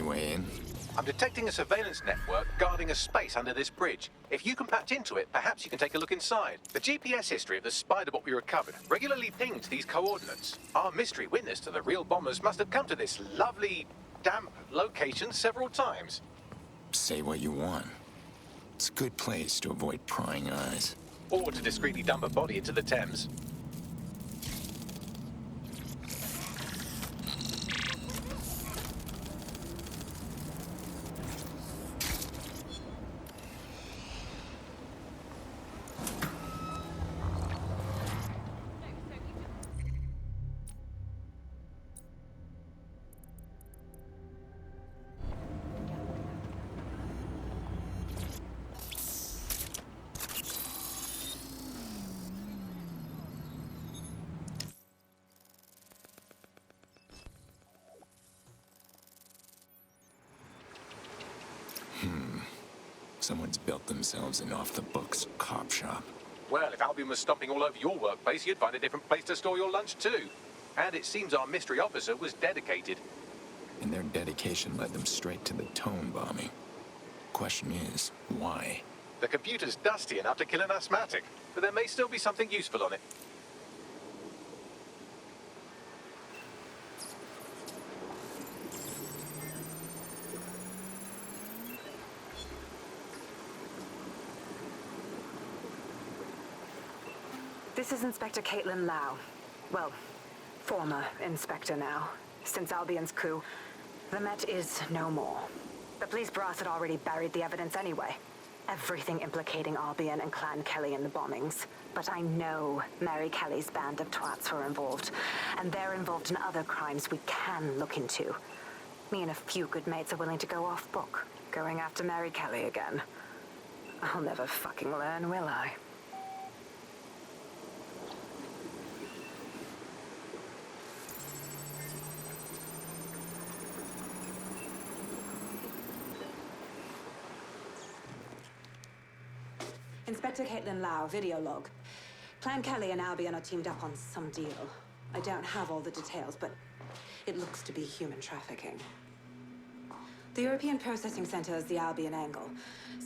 way in? I'm detecting a surveillance network guarding a space under this bridge. If you can patch into it, perhaps you can take a look inside. The GPS history of the Spider-Bot we recovered regularly pings these coordinates. Our mystery witness to the real bombers must have come to this lovely, damp location several times. Say what you want. It's a good place to avoid prying eyes. Or to discreetly dump a body into the Thames. Someone's built themselves an off-the-books cop shop. Well, if Albion was stomping all over your workplace, you'd find a different place to store your lunch too. And it seems our mystery officer was dedicated. And their dedication led them straight to the Tone bombing. Question is, why? The computer's dusty enough to kill an asthmatic, but there may still be something useful on it. This is Inspector Caitlin Lau. Well, former inspector now. Since Albion's coup, the Met is no more. The police brass had already buried the evidence anyway. Everything implicating Albion and Clan Kelly in the bombings. But I know Mary Kelly's band of twats were involved, and they're involved in other crimes we can look into. Me and a few good mates are willing to go off book, going after Mary Kelly again. I'll never fucking learn, will I? Inspector Caitlin Lau, video log. Clan Kelly and Albion are teamed up on some deal. I don't have all the details, but it looks to be human trafficking. The European Processing Center is the Albion angle.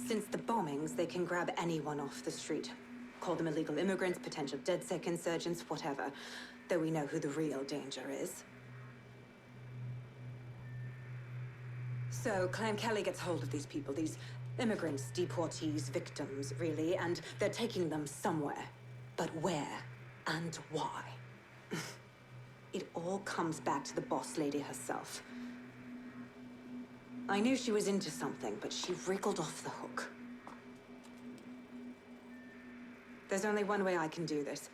Since the bombings, they can grab anyone off the street. Call them illegal immigrants, potential DedSec insurgents, whatever. Though we know who the real danger is. So, Clan Kelly gets hold of these people, these immigrants, deportees, victims, really, and they're taking them somewhere. But where and why? It all comes back to the boss lady herself. I knew she was into something, but she wriggled off the hook. There's only one way I can do this.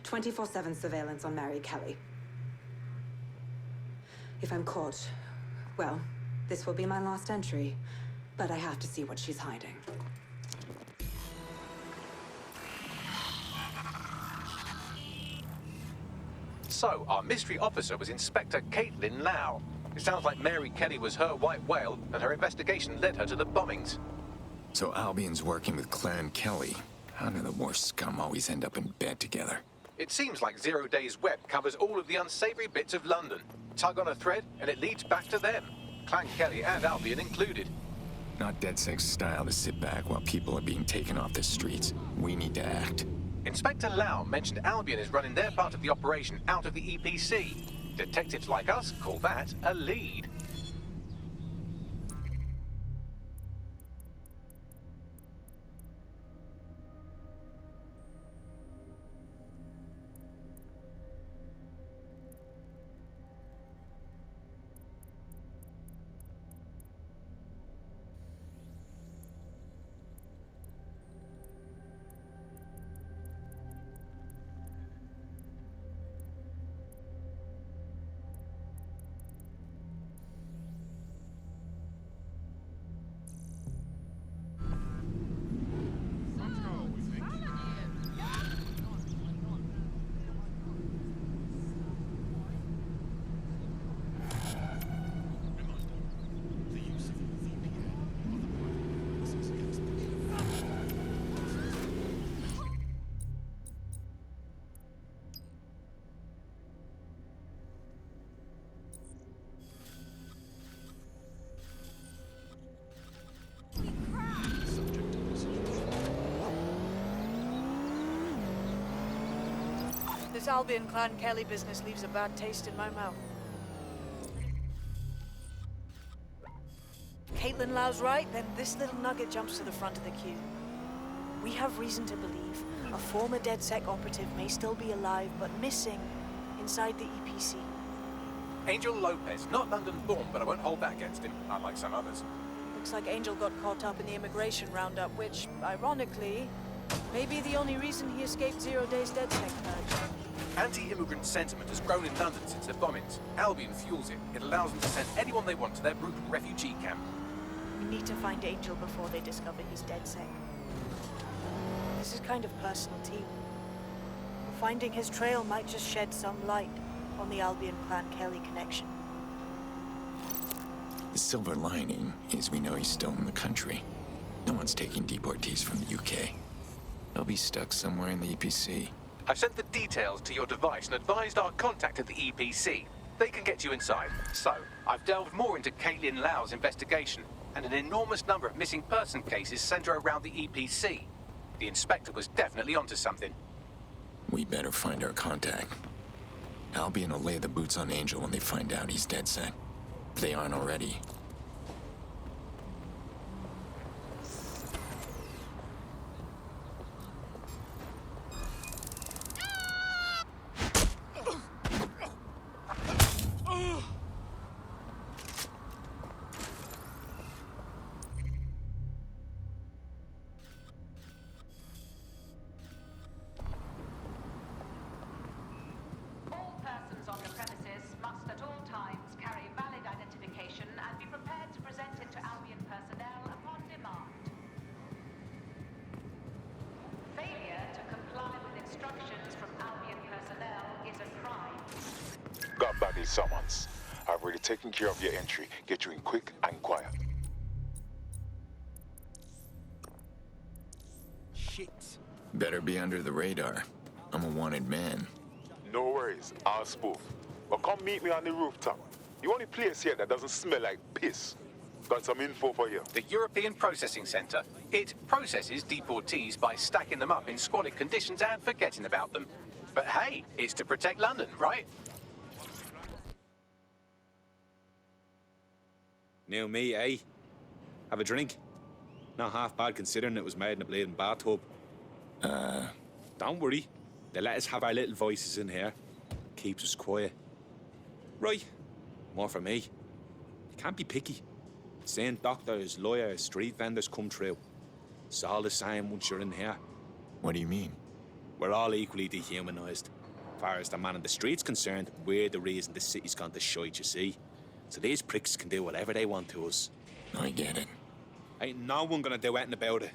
24/7 surveillance on Mary Kelly. If I'm caught, well, this will be my last entry. But I have to see what she's hiding. So, our mystery officer was Inspector Caitlin Lau. It sounds like Mary Kelly was her white whale, and her investigation led her to the bombings. So Albion's working with Clan Kelly. How do the worst scum always end up in bed together? It seems like Zero Days Web covers all of the unsavory bits of London. Tug on a thread, and it leads back to them. Clan Kelly and Albion included. Not DedSec's style to sit back while people are being taken off the streets. We need to act. Inspector Lau mentioned Albion is running their part of the operation out of the EPC. Detectives like us call that a lead. This Albion Clan Kelly business leaves a bad taste in my mouth. Caitlin Lau's right, then this little nugget jumps to the front of the queue. We have reason to believe a former DedSec operative may still be alive, but missing inside the EPC. Angel Lopez, not London-born, but I won't hold that against him, unlike some others. Looks like Angel got caught up in the immigration roundup, which, ironically, may be the only reason he escaped 0 Days DedSec purge. Anti-immigrant sentiment has grown in London since the bombings. Albion fuels it. It allows them to send anyone they want to their brutal refugee camp. We need to find Angel before they discover he's DedSec. This is kind of personal, too. Finding his trail might just shed some light on the Albion Clan Kelly connection. The silver lining is we know he's still in the country. No one's taking deportees from the UK. They'll be stuck somewhere in the EPC. I've sent the details to your device and advised our contact at the EPC. They can get you inside. So, I've delved more into Caitlin Lau's investigation, and an enormous number of missing person cases center around the EPC. The inspector was definitely onto something. We better find our contact. Albion will lay the boots on Angel when they find out he's DedSec. If they aren't already. Got baggy summons. I've already taken care of your entry. Get you in quick and quiet. Shit. Better be under the radar. I'm a wanted man. No worries, I'll spoof. But come meet me on the rooftop. The only place here that doesn't smell like piss. Got some info for you. The European Processing Center. It processes deportees by stacking them up in squalid conditions and forgetting about them. But hey, it's to protect London, right? New me, eh? Have a drink? Not half bad considering it was made in a bleeding bathtub. Don't worry. They let us have our little voices in here. Keeps us quiet. Right. More for me. You can't be picky. Seeing doctors, lawyers, street vendors come through. It's all the same once you're in here. What do you mean? We're all equally dehumanized. As far as the man in the street's concerned, we're the reason the city's gone to shite, you see. So these pricks can do whatever they want to us. I get it. Ain't no one gonna do anything about it.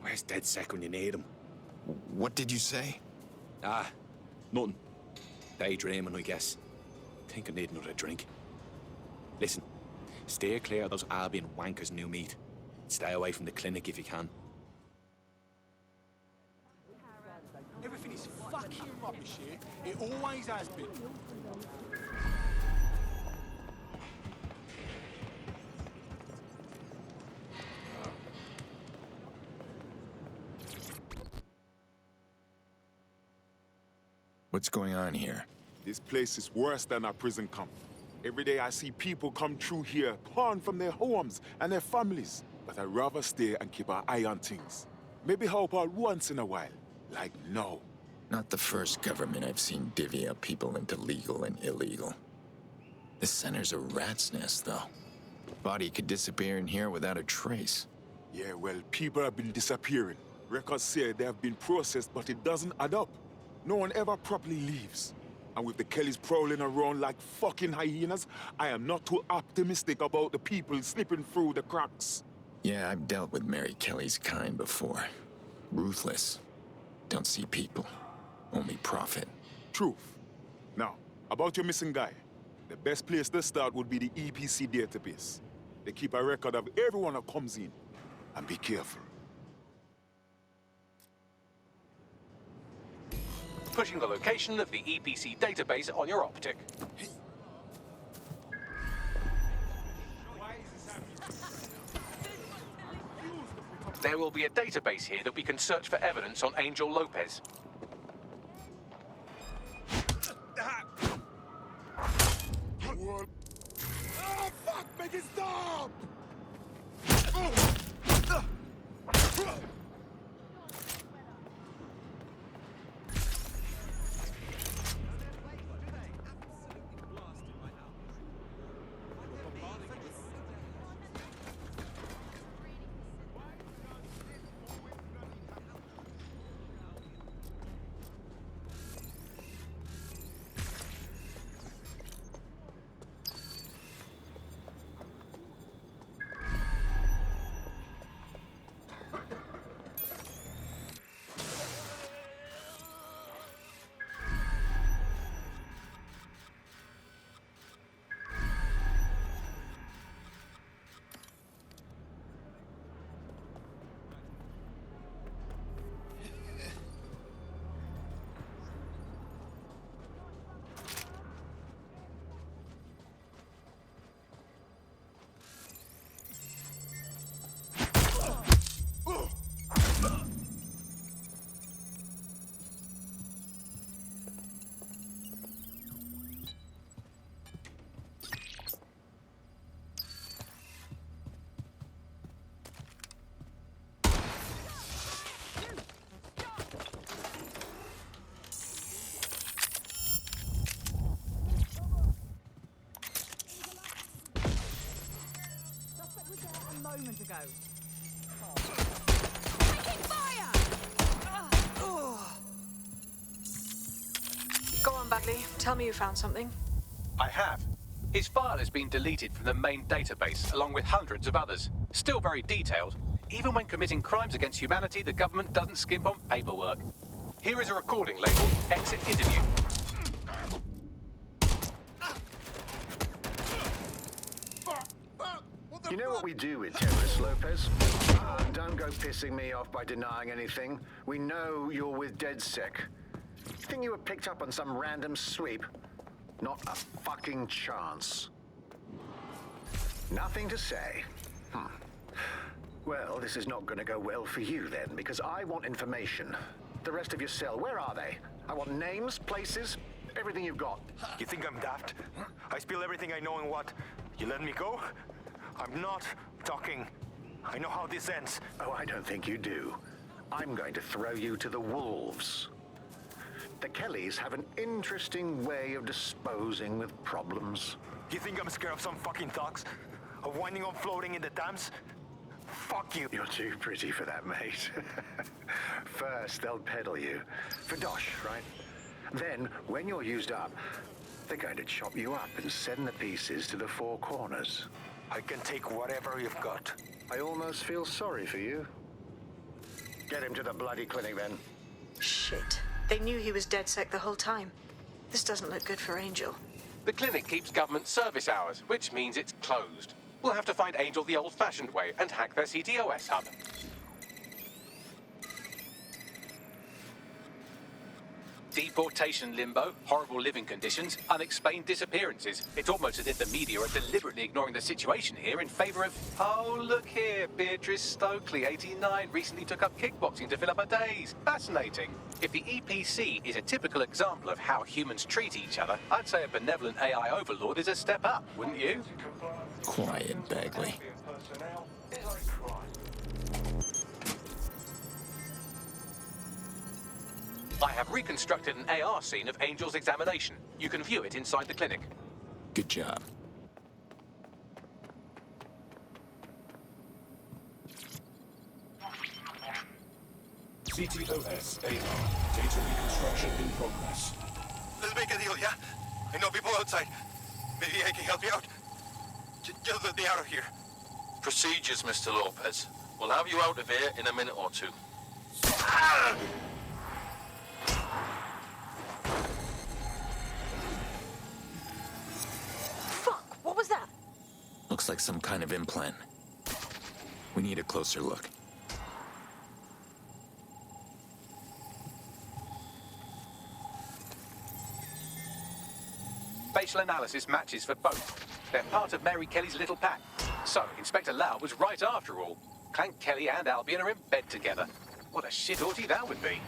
Where's DedSec when you need him? What did you say? Ah, nothing. Daydreaming, I guess. Think I need another drink. Listen, steer clear of those Albion wankers' new meat. Stay away from the clinic if you can. Everything is fucking rubbish here. It always has been. What's going on here? This place is worse than a prison camp. Every day I see people come through here, torn from their homes and their families. But I'd rather stay and keep an eye on things. Maybe help out once in a while. Like now. Not the first government I've seen divvy up people into legal and illegal. This center's a rat's nest, though. Body could disappear in here without a trace. Yeah, well, people have been disappearing. Records say they have been processed, but it doesn't add up. No one ever properly leaves. And with the Kellys prowling around like fucking hyenas, I am not too optimistic about the people slipping through the cracks. Yeah, I've dealt with Mary Kelly's kind before. Ruthless. Don't see people. Only profit. Truth. Now, about your missing guy. The best place to start would be the EPC database. They keep a record of everyone that comes in. And be careful. Pushing the location of the EPC database on your optic. There will be a database here that we can search for evidence on Angel Lopez. Roll. Ah, fuck! Make it stop! Moment ago. Go on, Bagley. Tell me you found something. I have. His file has been deleted from the main database, along with hundreds of others. Still very detailed. Even when committing crimes against humanity, the government doesn't skimp on paperwork. Here is a recording labeled Exit Interview. You know what we do with terrorists, Lopez? Don't go pissing me off by denying anything. We know you're with DedSec. Think you were picked up on some random sweep? Not a fucking chance. Nothing to say. Well, this is not gonna go well for you then, because I want information. The rest of your cell, where are they? I want names, places, everything you've got. You think I'm daft? I spill everything I know and what? You let me go? I'm not talking. I know how this ends. Oh, I don't think you do. I'm going to throw you to the wolves. The Kellys have an interesting way of disposing with problems. You think I'm scared of some fucking thugs? Of winding up floating in the Thames? Fuck you. You're too pretty for that, mate. First, they'll peddle you. For dosh, right? Then, when you're used up, they're going to chop you up and send the pieces to the Four Corners. I can take whatever you've got. I almost feel sorry for you. Get him to the bloody clinic, then. Shit. They knew he was DedSec the whole time. This doesn't look good for Angel. The clinic keeps government service hours, which means it's closed. We'll have to find Angel the old-fashioned way and hack their CTOS hub. Deportation limbo, horrible living conditions, unexplained disappearances. It's almost as if the media are deliberately ignoring the situation here in favor of... Oh, look here, Beatrice Stokely, 89, recently took up kickboxing to fill up her days. Fascinating. If the EPC is a typical example of how humans treat each other, I'd say a benevolent AI overlord is a step up, wouldn't you? Quiet, Bagley. I have reconstructed an AR scene of Angel's examination. You can view it inside the clinic. Good job. CTOS AR. Data reconstruction in progress. Let's make a deal, yeah? I know people outside. Maybe I can help you out. Just let me out of here. Procedures, Mr. Lopez. We'll have you out of here in a minute or two. Ah! Fuck! What was that? Looks like some kind of implant. We need a closer look. Facial analysis matches for both. They're part of Mary Kelly's little pack. So, Inspector Lau was right after all. Clank Kelly and Albion are in bed together. What a shit orgy that would be.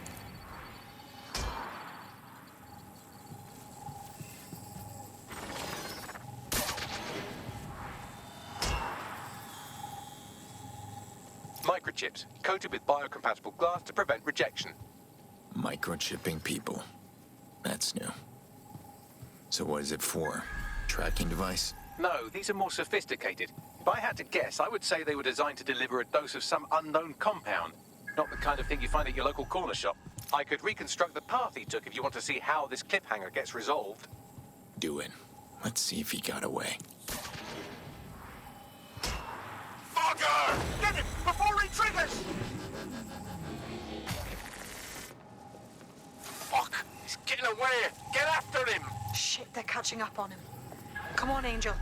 microchips, coated with biocompatible glass to prevent rejection. Microchipping people. That's new. So what is it for? Tracking device? No, these are more sophisticated. If I had to guess, I would say they were designed to deliver a dose of some unknown compound. Not the kind of thing you find at your local corner shop. I could reconstruct the path he took if you want to see how this cliffhanger gets resolved. Do it. Let's see if he got away. Fogger! Get him before he triggers! Fuck! He's getting away! Get after him! Shit, they're catching up on him. Come on, Angel.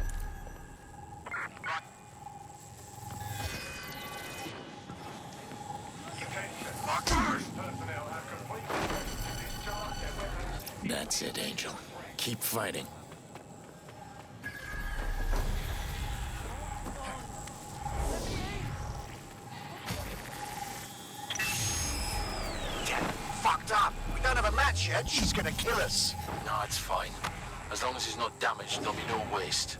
That's it, Angel. Keep fighting. Get fucked up! We don't have a match yet. She's gonna kill us. No, it's fine. As long as he's not damaged, there'll be no waste.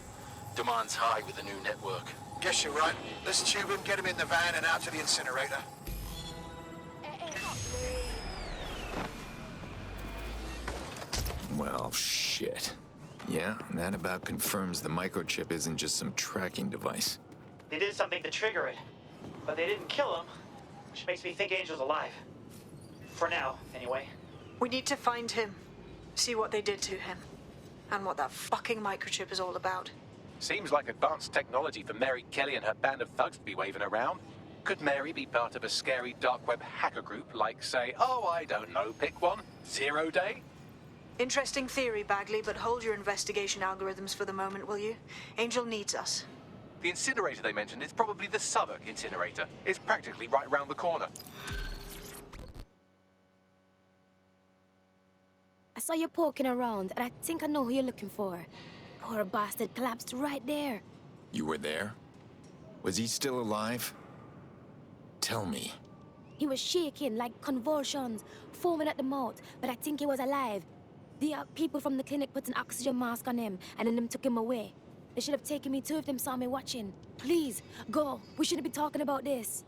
Demand's high with the new network. Guess you're right. Let's tube him, get him in the van and out to the incinerator. Well, shit. Yeah, that about confirms the microchip isn't just some tracking device. They did something to trigger it, but they didn't kill him, which makes me think Angel's alive. For now, anyway. We need to find him, see what they did to him, and what that fucking microchip is all about. Seems like advanced technology for Mary Kelly and her band of thugs to be waving around. Could Mary be part of a scary dark web hacker group like, say, oh, I don't know, pick one, Zero Day? Interesting theory, Bagley, but hold your investigation algorithms for the moment, will you? Angel needs us. The incinerator they mentioned is probably the Southwark incinerator. It's practically right round the corner. I saw you poking around, and I think I know who you're looking for. Poor bastard collapsed right there. You were there? Was he still alive? Tell me. He was shaking like convulsions, foaming at the mouth, but I think he was alive. The people from the clinic put an oxygen mask on him, and then them took him away. They should have taken me too if them saw me watching. Please, go. We shouldn't be talking about this.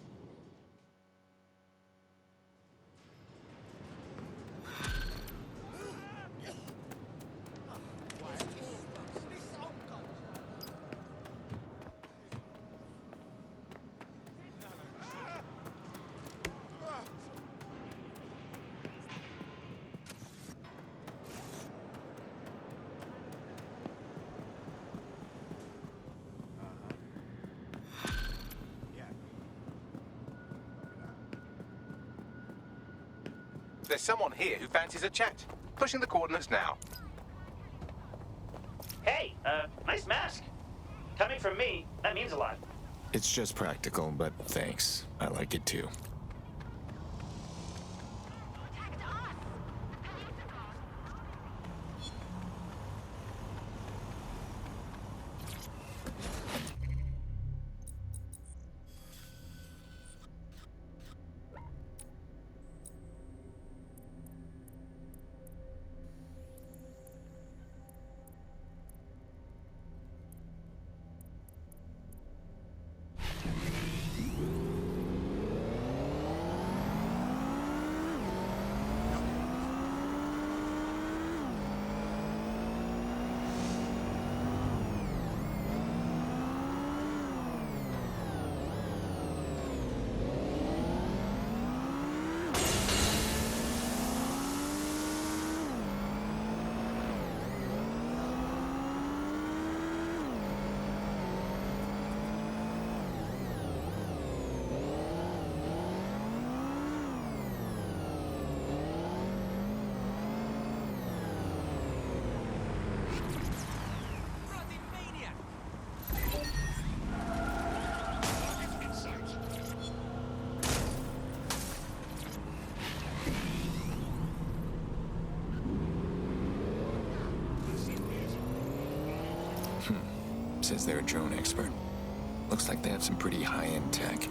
There's someone here who fancies a chat. Pushing the coordinates now. Hey, nice mask. Coming from me, that means a lot. It's just practical, but thanks. I like it too. Says they're a drone expert. Looks like they have some pretty high-end tech.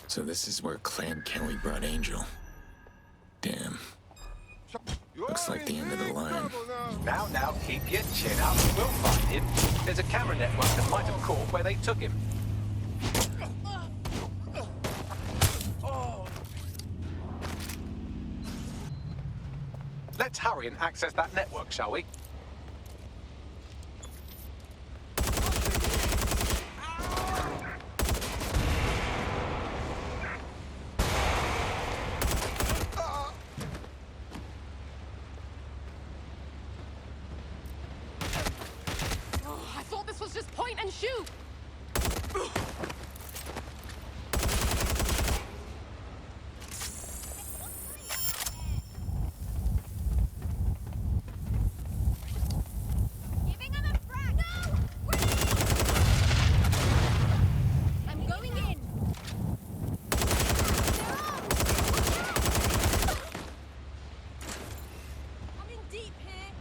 So this is where Clan Kelly brought Angel. Damn. Looks like the end of the line. Now, keep your chin up. We'll find him. There's a camera network that might have caught where they took him. Let's hurry and access that network, shall we? I thought this was just point and shoot. I'm going in. I'm in deep here.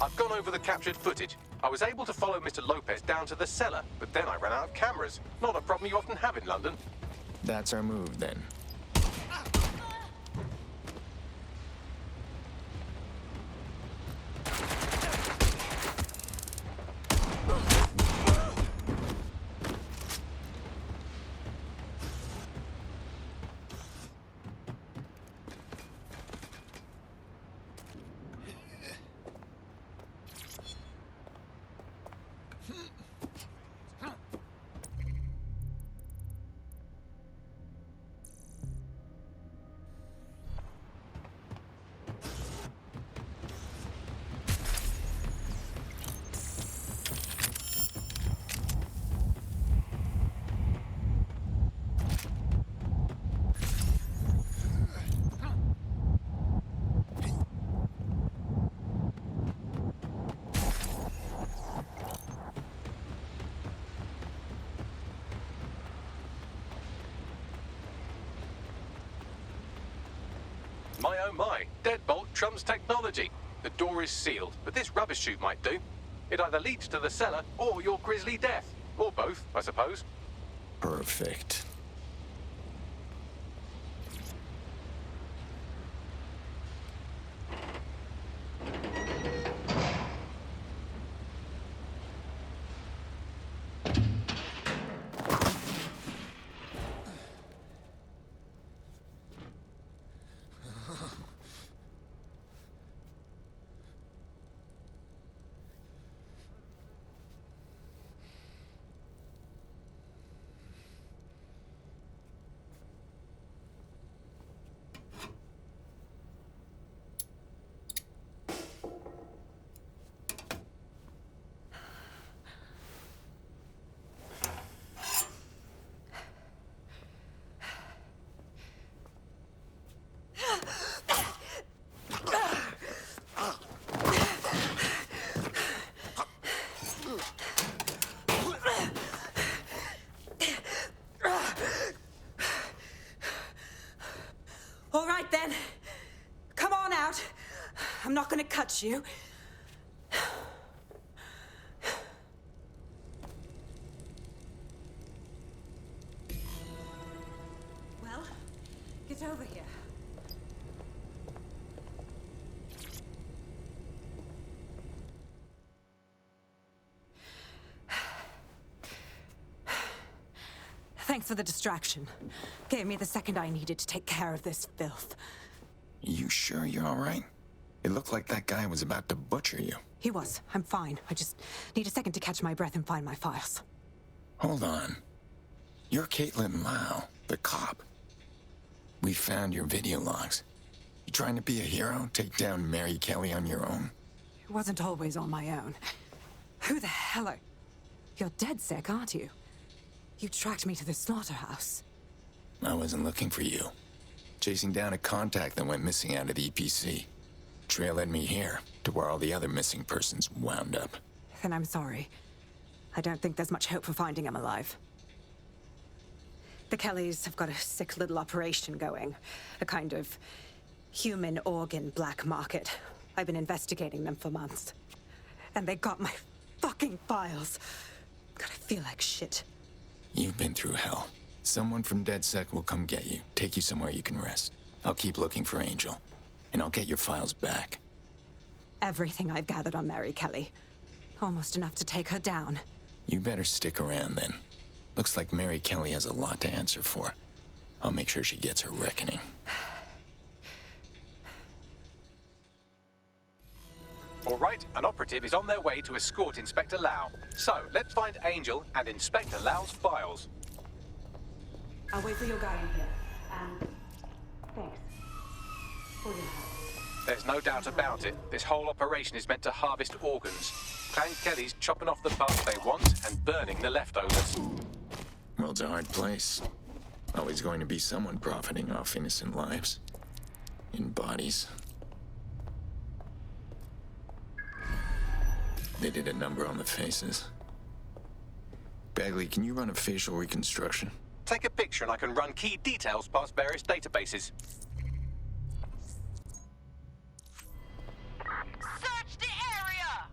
I've gone over the captured footage. I was able to follow Mr. Lopez down to the cellar, but then I ran out of cameras. Not a problem you often have in London. That's our move, then. My oh my, deadbolt trumps technology. The door is sealed, but this rubbish chute might do. It either leads to the cellar or your grisly death. Or both, I suppose. Perfect. All right, then. Come on out. I'm not gonna cut you. Well, get over here. Thanks for the distraction. Gave me the second I needed to take care of this filth. You sure you're all right? It looked like that guy was about to butcher you. He was. I'm fine. I just need a second to catch my breath and find my files. Hold on. You're Caitlin Lau, the cop. We found your video logs. You trying to be a hero? Take down Mary Kelly on your own? It wasn't always on my own. Who the hell are... You're DedSec, aren't you? You tracked me to the slaughterhouse. I wasn't looking for you. Chasing down a contact that went missing out of the EPC. Trail led me here, to where all the other missing persons wound up. Then I'm sorry. I don't think there's much hope for finding him alive. The Kellys have got a sick little operation going. A kind of human organ black market. I've been investigating them for months. And they got my fucking files. God, I feel like shit. You've been through hell. Someone from DedSec will come get you, take you somewhere you can rest. I'll keep looking for Angel, and I'll get your files back. Everything I've gathered on Mary Kelly. Almost enough to take her down. You better stick around then. Looks like Mary Kelly has a lot to answer for. I'll make sure she gets her reckoning. All right, an operative is on their way to escort Inspector Lau. So, let's find Angel and Inspector Lau's files. I'll wait for your guy in here. And thanks for your help. There's no doubt about it. This whole operation is meant to harvest organs. Clan Kelly's chopping off the parts they want and burning the leftovers. World's a hard place. Always going to be someone profiting off innocent lives. In bodies. They did a number on the faces. Bagley, can you run a facial reconstruction? Take a picture and I can run key details past various databases. Search the area!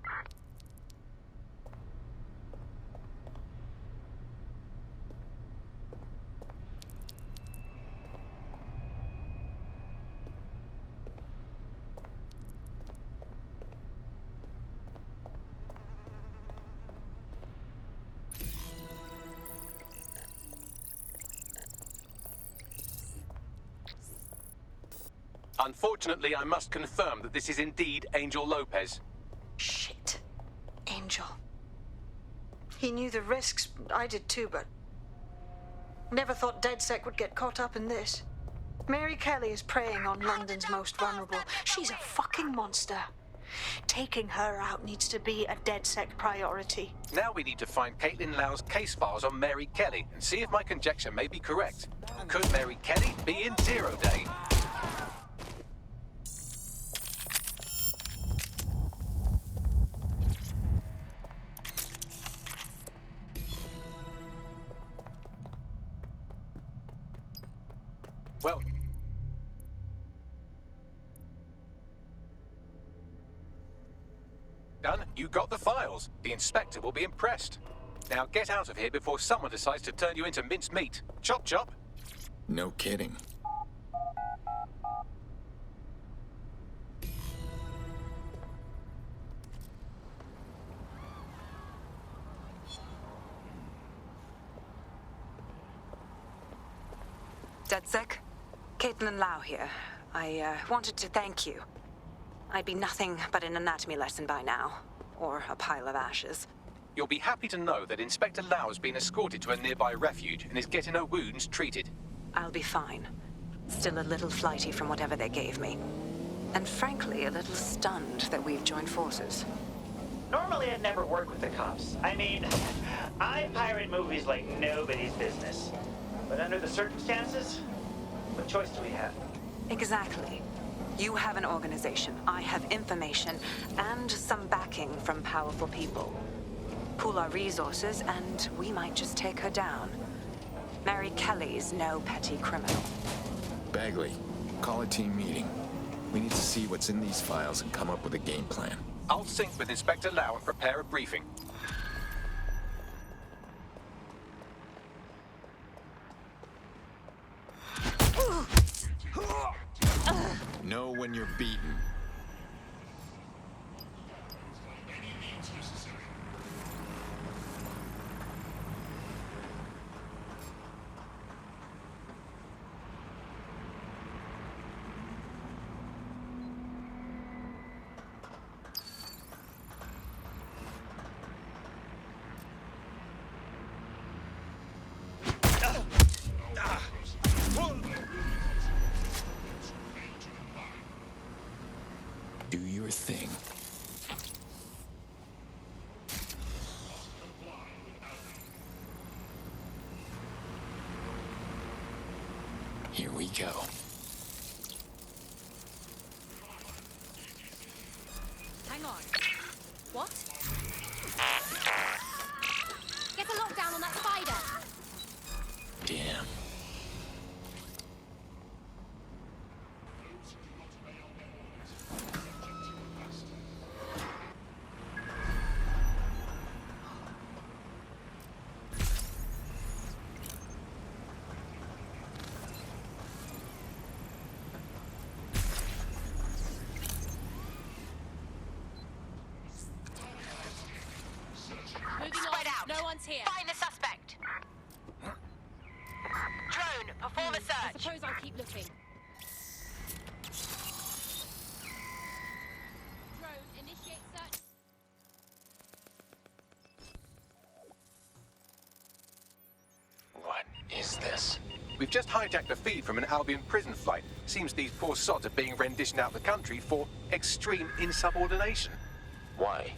Unfortunately, I must confirm that this is indeed Angel Lopez. Shit. Angel. He knew the risks. I did too, but... never thought DedSec would get caught up in this. Mary Kelly is preying on London's most vulnerable. She's a fucking monster. Taking her out needs to be a DedSec priority. Now we need to find Caitlin Lau's case files on Mary Kelly and see if my conjecture may be correct. Could Mary Kelly be in Zero Day? Well, done. You got the files. The inspector will be impressed. Now get out of here before someone decides to turn you into minced meat. Chop chop. No kidding. DedSec? Caitlin Lau here. I wanted to thank you. I'd be nothing but an anatomy lesson by now. Or a pile of ashes. You'll be happy to know that Inspector Lau has been escorted to a nearby refuge and is getting her wounds treated. I'll be fine. Still a little flighty from whatever they gave me. And frankly, a little stunned that we've joined forces. Normally I'd never work with the cops. I mean, I pirate movies like nobody's business. But under the circumstances, what choice do we have? Exactly. You have an organization, I have information, and some backing from powerful people. Pool our resources, and we might just take her down. Mary Kelly's no petty criminal. Bagley, call a team meeting. We need to see what's in these files and come up with a game plan. I'll sync with Inspector Lau and prepare a briefing. Know when you're beaten. Do your thing. Here we go. Hang on. What? Get a lockdown on that spider. Damn. search. I suppose I'll keep looking. Drone, initiate search. What is this? We've just hijacked a feed from an Albion prison flight. Seems these poor sods are being renditioned out the country for extreme insubordination. Why?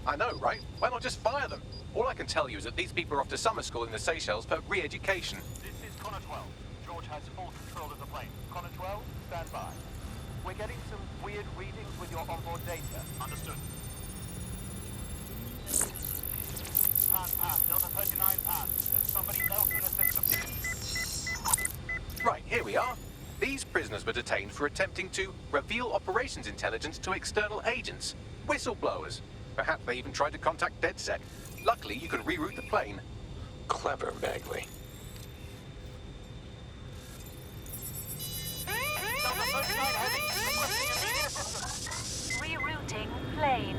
I know, right? Why not just fire them? All I can tell you is that these people are off to summer school in the Seychelles for re-education. This is Connor 12. George has full control of the plane. Connor 12, stand by. We're getting some weird readings with your onboard data. Understood. Pan, Delta 39 Pan. There's somebody else in the system. Right, here we are. These prisoners were detained for attempting to reveal operations intelligence to external agents. Whistleblowers. Perhaps they even tried to contact DedSec. Luckily, you can reroute the plane. Clever, Bagley. Rerouting plane.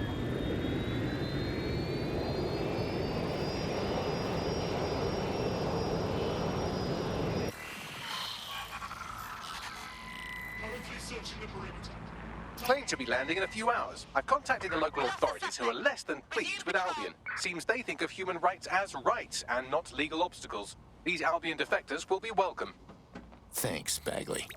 Plane should be landing in a few hours. I've contacted the local authorities who are less than pleased with Albion. Seems they think of human rights as rights and not legal obstacles. These Albion defectors will be welcome. Thanks, Bagley.